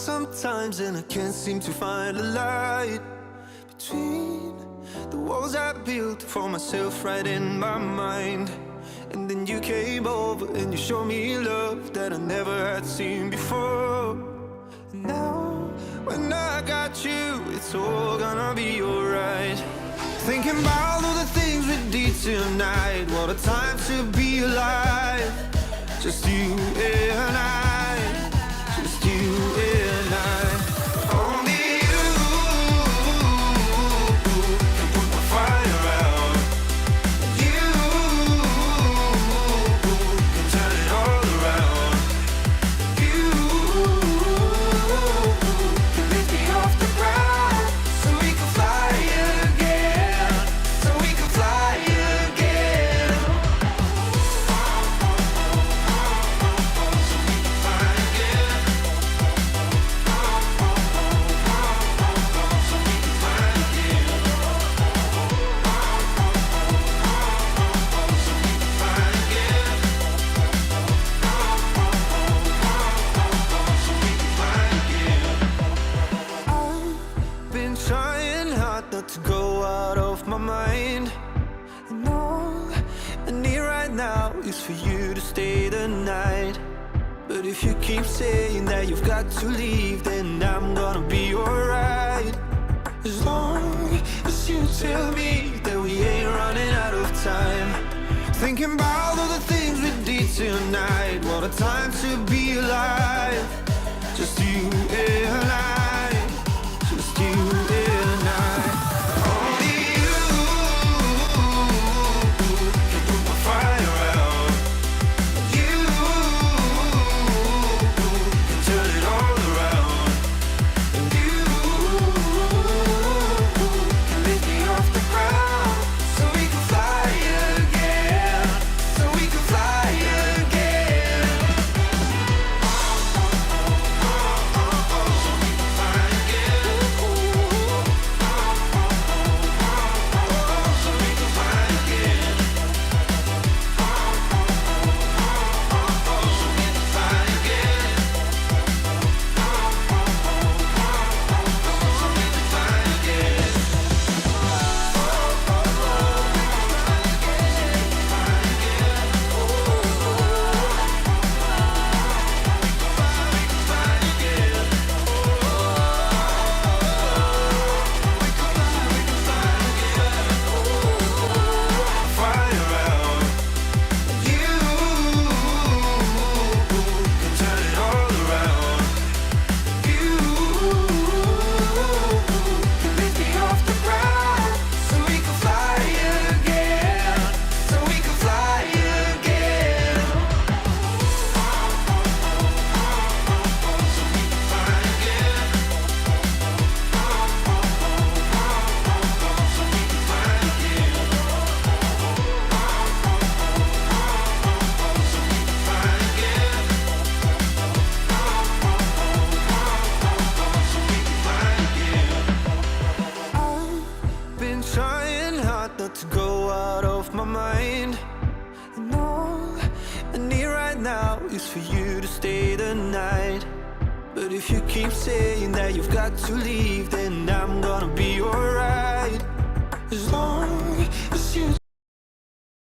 sometimes and I can't seem to find a light between the walls I built for myself right in my mind. And then you came over and you showed me love that I never had seen before. And now when I got you, it's all gonna be alright. Thinking about all the things we did tonight. What a time to be alive. Just you and I, just you and I. Only you can put the fire out. You can turn it all around. You can lift me off the ground so we can fly again, so we can fly again. I've been trying hard not to go out of my mind. And all I need right now is for you to stay the night. But if you keep saying that you've got to leave, then I'm gonna be alright. As long as you tell me that we ain't running out of time. Thinking about all the things we did tonight. What a time to be alive. Just you and I, just you and I. Only you can put my fire out. You can turn it all around. And you can lift me off the ground so we can fly again, so we can fly again. Not to go out of my mind. And all I need right now is for you to stay the night. But if you keep saying that you've got to leave, then I'm gonna be alright. As long